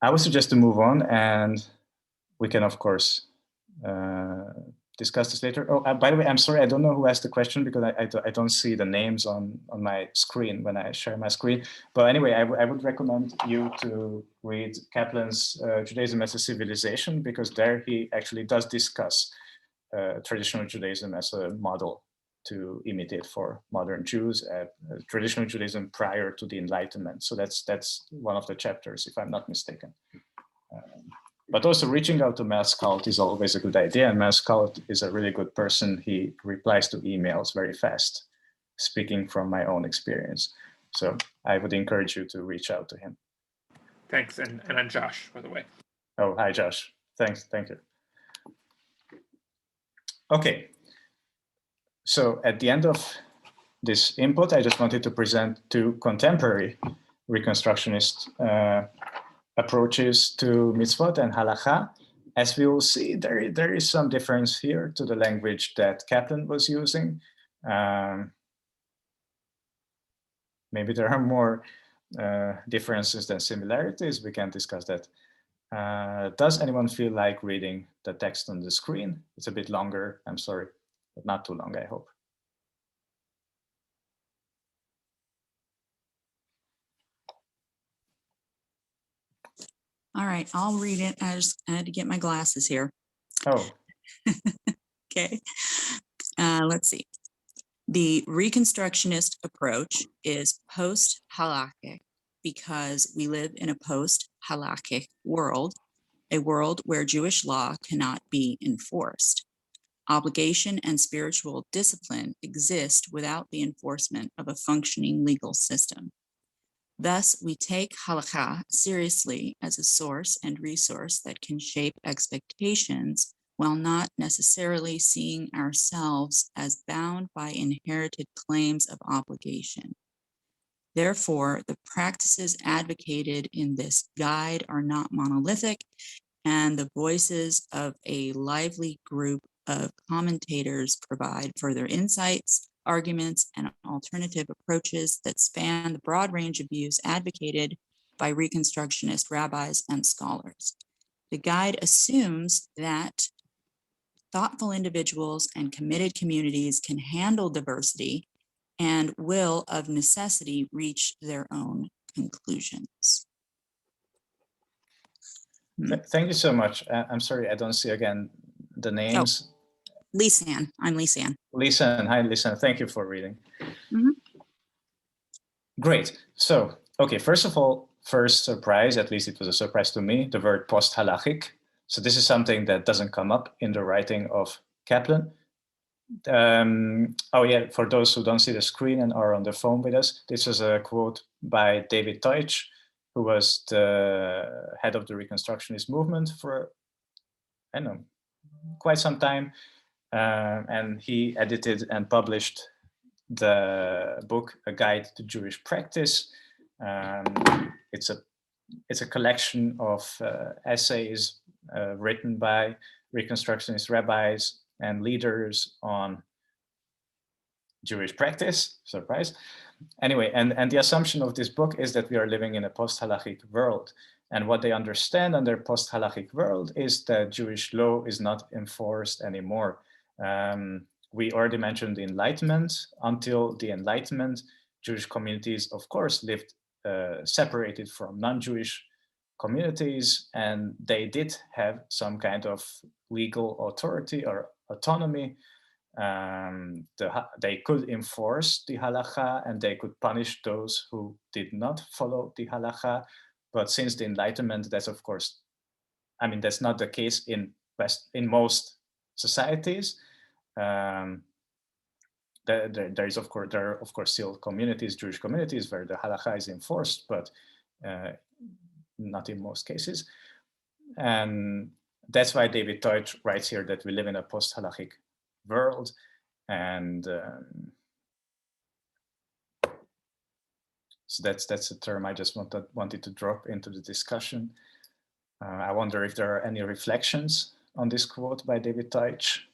I would suggest to move on, and we can, of course, discuss this later. Oh, by the way, I'm sorry, I don't know who asked the question because I don't see the names on my screen when I share my screen. But anyway, I would recommend you to read Kaplan's Judaism as a Civilization, because there he actually does discuss traditional Judaism as a model to imitate for modern Jews, traditional Judaism prior to the Enlightenment. So that's one of the chapters, if I'm not mistaken. But also reaching out to Maskalt is always a good idea, and Maskalt is a really good person. He replies to emails very fast, speaking from my own experience. So I would encourage you to reach out to him.
Thanks, and I'm Josh, by the way.
Oh, hi, Josh. Thanks, thank you. Okay, so at the end of this input, I just wanted to present two contemporary Reconstructionist approaches to mitzvot and halacha. As we will see, there is some difference here to the language that Kaplan was using. Maybe there are more differences than similarities. We can discuss that. Does anyone feel like reading the text on the screen? It's a bit longer, I'm sorry, but not too long, I hope.
All right, I'll read it. I had to get my glasses here.
Oh.
Okay, let's see. The Reconstructionist approach is post-halakhic because we live in a post-halakhic world, a world where Jewish law cannot be enforced. Obligation and spiritual discipline exist without the enforcement of a functioning legal system. Thus, we take Halacha seriously as a source and resource that can shape expectations while not necessarily seeing ourselves as bound by inherited claims of obligation. Therefore, the practices advocated in this guide are not monolithic, and the voices of a lively group of commentators provide further insights, arguments, and alternative approaches that span the broad range of views advocated by Reconstructionist rabbis and scholars. The guide assumes that thoughtful individuals and committed communities can handle diversity and will, of necessity, reach their own conclusions.
Thank you so much. I'm sorry, I don't see again the names.
Oh, Lisanne. I'm Lisanne.
Lisanne, hi Lisanne, thank you for reading.
Mm-hmm.
Great. So, okay, first of all, first surprise, at least it was a surprise to me, the word post-halachic. So this is something that doesn't come up in the writing of Kaplan. Oh yeah, for those who don't see the screen and are on the phone with us, this was a quote by David Deutsch, who was the head of the Reconstructionist movement for, I don't know, quite some time. And he edited and published the book, A Guide to Jewish Practice. It's a collection of essays written by Reconstructionist rabbis and leaders on Jewish practice, surprise. Anyway, and the assumption of this book is that we are living in a post-halachic world. And what they understand under post-halachic world is that Jewish law is not enforced anymore. We already mentioned the Enlightenment. Until the Enlightenment, Jewish communities, of course, lived separated from non-Jewish communities, and they did have some kind of legal authority or autonomy. They could enforce the halacha and they could punish those who did not follow the halacha, But since the Enlightenment, that's of course, I mean, that's not the case in most societies. There are of course still communities, Jewish communities, where the Halacha is enforced, but not in most cases. And that's why David Deutsch writes here that we live in a post-halachic world. And so that's a term I just wanted to drop into the discussion. I wonder if there are any reflections on this quote by David Deutsch.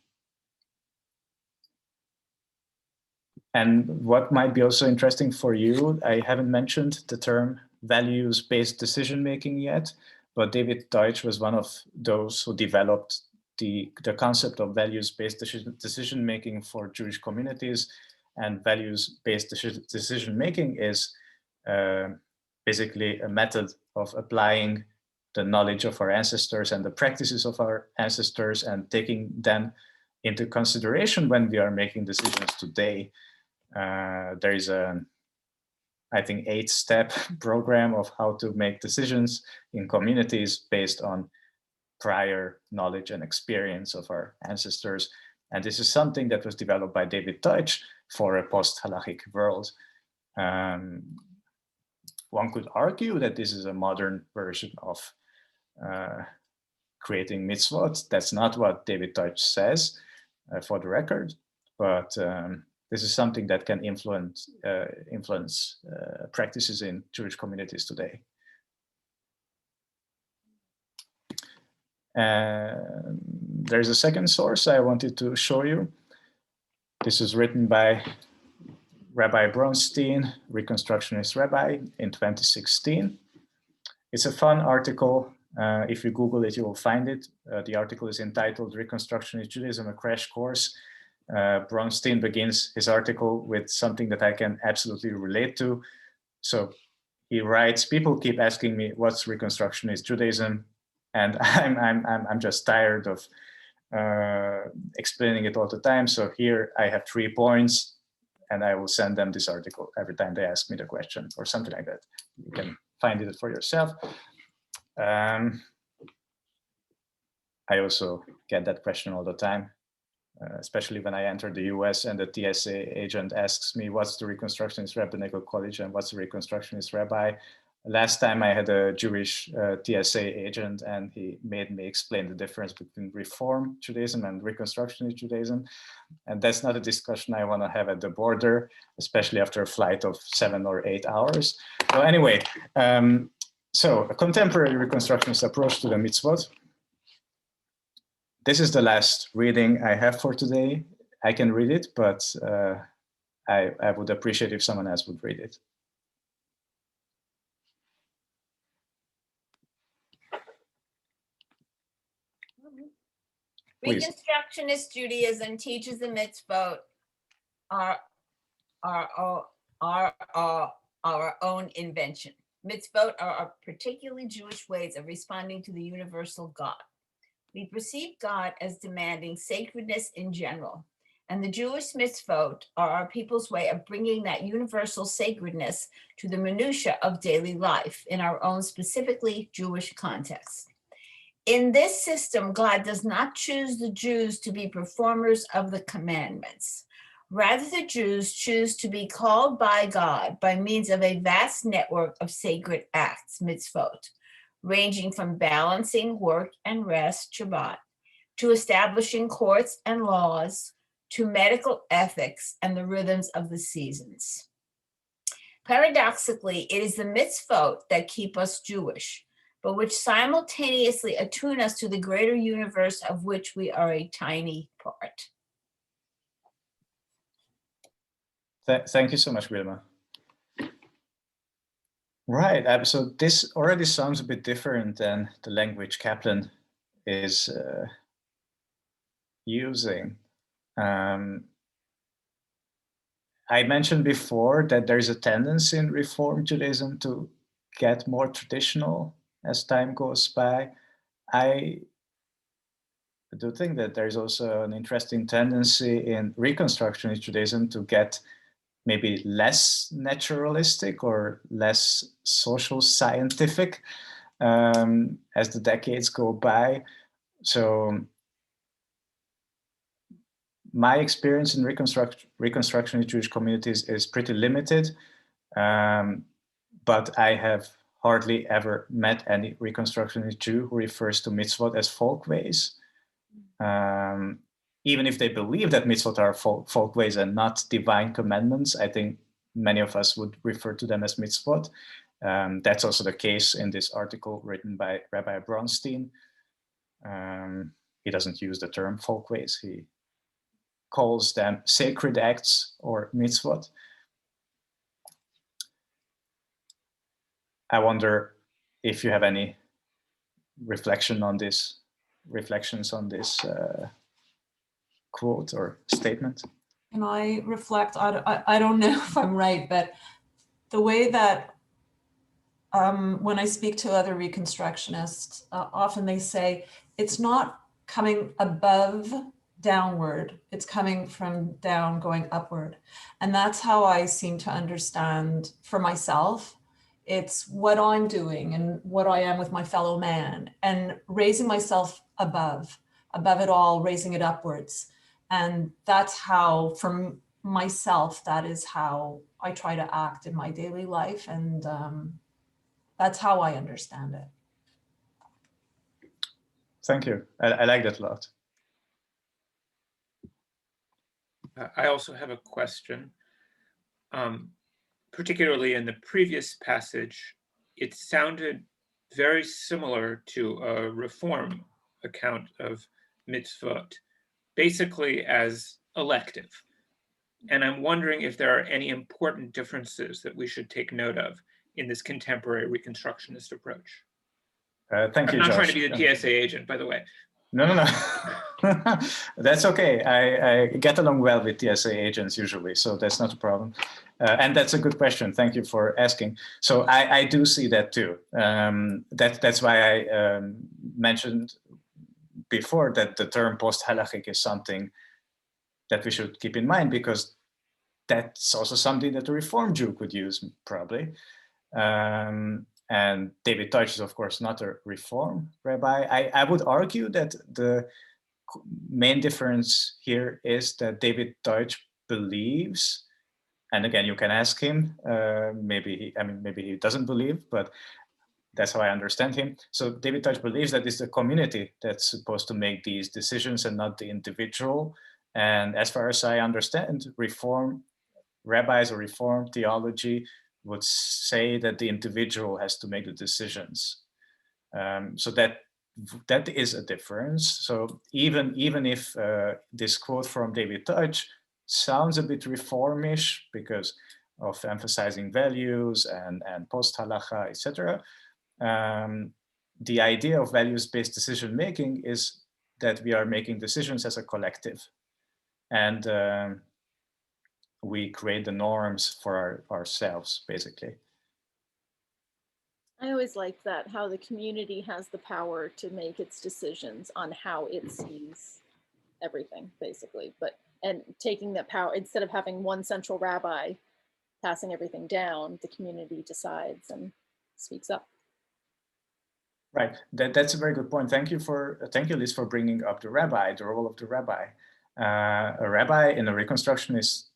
And what might be also interesting for you, I haven't mentioned the term values-based decision-making yet, but David Deutsch was one of those who developed the concept of values-based decision-making for Jewish communities. And values-based decision-making is basically a method of applying the knowledge of our ancestors and the practices of our ancestors and taking them into consideration when we are making decisions today. There is a, I think, 8-step program of how to make decisions in communities based on prior knowledge and experience of our ancestors. And this is something that was developed by David Deutsch for a post-halachic world. One could argue that this is a modern version of creating mitzvot. That's not what David Deutsch says, for the record, but this is something that can influence practices in Jewish communities today. There's a second source I wanted to show you. This is written by Rabbi Bronstein, Reconstructionist rabbi, in 2016. It's a fun article. If you Google it, you will find it. The article is entitled Reconstructionist Judaism, a Crash Course. Bronstein begins his article with something that I can absolutely relate to. So he writes, people keep asking me, what's Reconstructionist Judaism? And I'm just tired of explaining it all the time. So here I have 3 points, and I will send them this article every time they ask me the question or something like that. You can find it for yourself. I also get that question all the time, especially when I enter the US and the TSA agent asks me, what's the Reconstructionist Rabbinical College and what's the Reconstructionist Rabbi? Last time I had a Jewish TSA agent, and he made me explain the difference between Reform Judaism and Reconstructionist Judaism. And that's not a discussion I want to have at the border, especially after a flight of 7 or 8 hours. So anyway, so a contemporary Reconstructionist approach to the mitzvot. This is the last reading I have for today. I can read it, but I would appreciate if someone else would read it. Please.
Reconstructionist Judaism teaches the mitzvot are our own invention. Mitzvot are particularly Jewish ways of responding to the universal God. We perceive God as demanding sacredness in general, and the Jewish mitzvot are our people's way of bringing that universal sacredness to the minutiae of daily life in our own specifically Jewish context. In this system, God does not choose the Jews to be performers of the commandments. Rather, the Jews choose to be called by God by means of a vast network of sacred acts, mitzvot, ranging from balancing work and rest, Shabbat, to establishing courts and laws, to medical ethics and the rhythms of the seasons. Paradoxically, it is the mitzvot that keep us Jewish, but which simultaneously attune us to the greater universe of which we are a tiny part.
Thank you so much, Wilma. Right, so this already sounds a bit different than the language Kaplan is using. I mentioned before that there's a tendency in Reform Judaism to get more traditional as time goes by. I do think that there's also an interesting tendency in Reconstructionist Judaism to get maybe less naturalistic or less social scientific as the decades go by. So my experience in Reconstructionist Jewish communities is pretty limited, but I have hardly ever met any Reconstructionist Jew who refers to mitzvot as folkways. Even if they believe that mitzvot are folkways and not divine commandments, I think many of us would refer to them as mitzvot. That's also the case in this article written by Rabbi Bronstein. He doesn't use the term folkways. He calls them sacred acts or mitzvot. I wonder if you have any reflections on this quote or statement.
Can I reflect? I don't know if I'm right, but the way that when I speak to other Reconstructionists, often they say it's not coming above downward, it's coming from down going upward. And that's how I seem to understand for myself. It's what I'm doing and what I am with my fellow man, and raising myself above it all, raising it upwards. And that's how, for myself, that is how I try to act in my daily life. And that's how I understand it.
Thank you. I like that a lot.
I also have a question. Particularly in the previous passage, it sounded very similar to a Reform account of mitzvot, basically as elective. And I'm wondering if there are any important differences that we should take note of in this contemporary Reconstructionist approach.
Thank you,
I'm not
Josh.
trying to be the TSA agent, by the way.
No. That's okay. I get along well with TSA agents usually, so that's not a problem. And that's a good question. Thank you for asking. So I do see that too. That's why I mentioned before that the term post-halachic is something that we should keep in mind, because that's also something that a Reform Jew could use, probably. And David Deutsch is, of course, not a Reform rabbi. I would argue that the main difference here is that David Deutsch believes, and again, you can ask him, maybe he doesn't believe, but that's how I understand him. So David Deutsch believes that it's the community that's supposed to make these decisions and not the individual. And as far as I understand, Reform rabbis or Reform theology would say that the individual has to make the decisions. So that is a difference. So even if this quote from David Deutsch sounds a bit Reformish because of emphasizing values and post-halacha, etc., the idea of values-based decision making is that we are making decisions as a collective, and we create the norms for ourselves, basically.
I always like that, how the community has the power to make its decisions on how it sees everything, basically. And taking that power, instead of having one central rabbi passing everything down, the community decides and speaks up.
Right, that's a very good point. Thank you, Liz, for bringing up the role of the rabbi. A rabbi in a Reconstructionist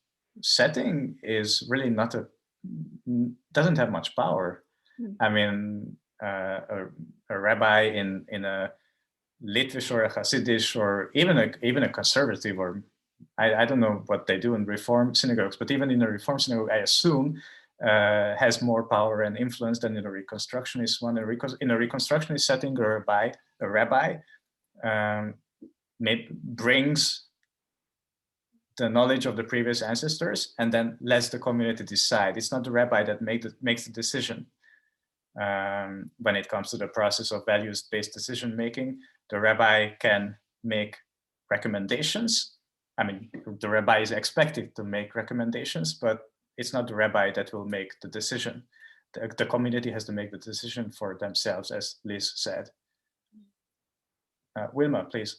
setting is really doesn't have much power. I mean, a rabbi in a Litvish or a Hasidish or even a conservative, or I don't know what they do in Reform synagogues, but even in a Reform synagogue, I assume has more power and influence than in a Reconstructionist one. In a Reconstructionist setting, a rabbi brings the knowledge of the previous ancestors and then lets the community decide. It's not the rabbi that makes the decision. When it comes to the process of values-based decision making, the rabbi can make recommendations. I mean, the rabbi is expected to make recommendations, but it's not the rabbi that will make the decision. The community has to make the decision for themselves, as Liz said. Wilma, please.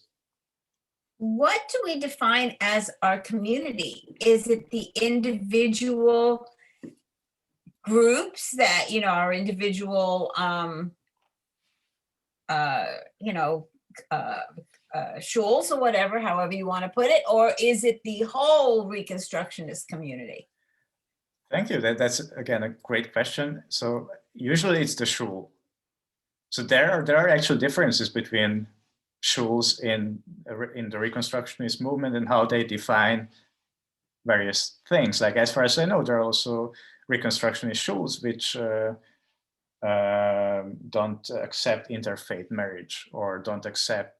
what do we define as our community? Is it the individual groups that, are individual, shuls or whatever, however you want to put it, or is it the whole Reconstructionist community?
Thank you. That's again a great question. So usually it's the shul. So there are actual differences between shuls in the Reconstructionist movement and how they define various things. Like, as far as I know, there are also Reconstructionist shuls which don't accept interfaith marriage, or don't accept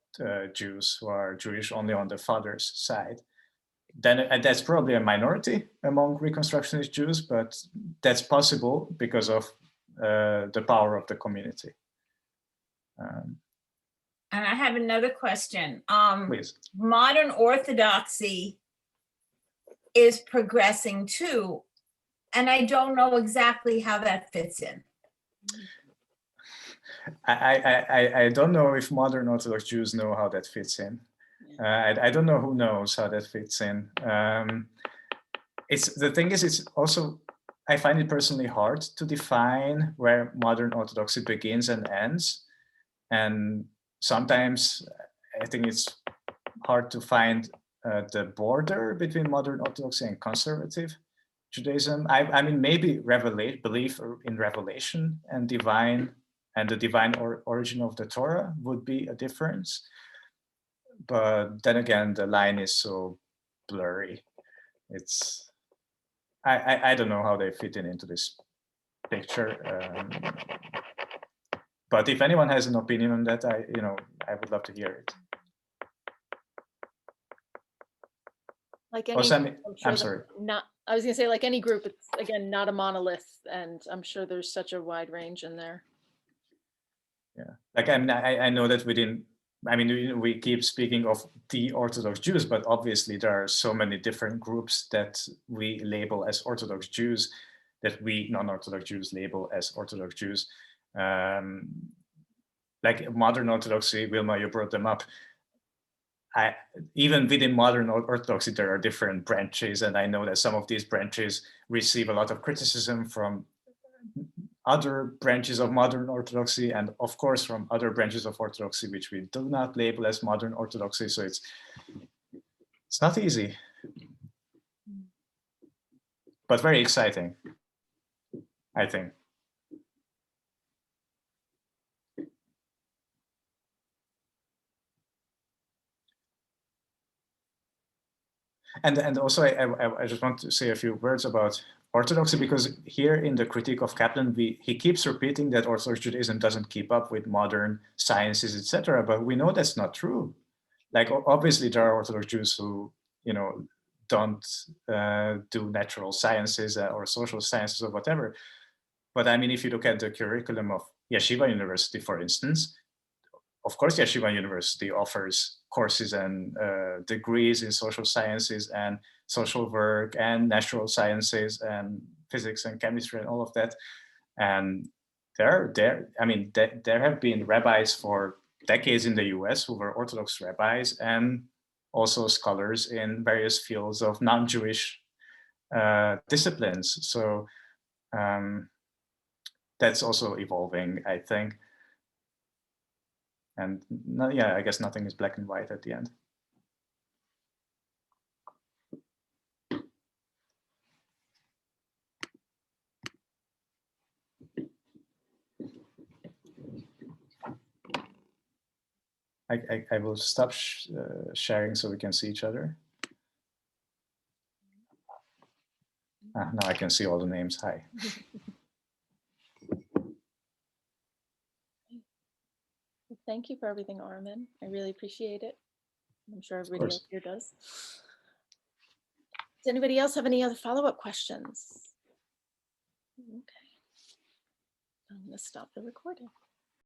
Jews who are Jewish only on the father's side. Then that's probably a minority among Reconstructionist Jews, but that's possible because of the power of the community.
And I have another question.
Please.
Modern Orthodoxy is progressing too, and I don't know exactly how that fits in.
I don't know if modern Orthodox Jews know how that fits in. I don't know who knows how that fits in. The thing is, it's also, I find it personally hard to define where modern Orthodoxy begins and ends. And sometimes I think it's hard to find the border between modern Orthodoxy and conservative Judaism. I mean, maybe belief in revelation and the divine origin of the Torah would be a difference. But then again, the line is so blurry. I don't know how they fit into this picture. But if anyone has an opinion on that, I would love to hear it.
Like any,
I'm sorry.
I was gonna say, like any group, it's again not a monolith, and I'm sure there's such a wide range in there.
Yeah, like I know that we keep speaking of the Orthodox Jews, but obviously there are so many different groups that we label as Orthodox Jews that we non-Orthodox Jews label as Orthodox Jews. Like modern Orthodoxy, Wilma, you brought them up. Even within modern Orthodoxy, there are different branches, and I know that some of these branches receive a lot of criticism from other branches of modern Orthodoxy, and of course from other branches of Orthodoxy which we do not label as modern Orthodoxy. So it's not easy, but very exciting, I think. And also I just want to say a few words about Orthodoxy, because here in the critique of Kaplan, he keeps repeating that Orthodox Judaism doesn't keep up with modern sciences, etc. But we know that's not true. Like, obviously there are Orthodox Jews who, don't do natural sciences or social sciences or whatever. But I mean, if you look at the curriculum of Yeshiva University, for instance, of course, Yeshiva University offers courses and degrees in social sciences and social work and natural sciences and physics and chemistry and all of that. And there have been rabbis for decades in the US who were Orthodox rabbis, and also scholars in various fields of non-Jewish disciplines. So that's also evolving, I think. And I guess nothing is black and white at the end. I will stop sharing so we can see each other. Now I can see all the names. Hi.
Thank you for everything, Armin. I really appreciate it. I'm sure everybody else here does. Does anybody else have any other follow-up questions? Okay. I'm going to stop the recording.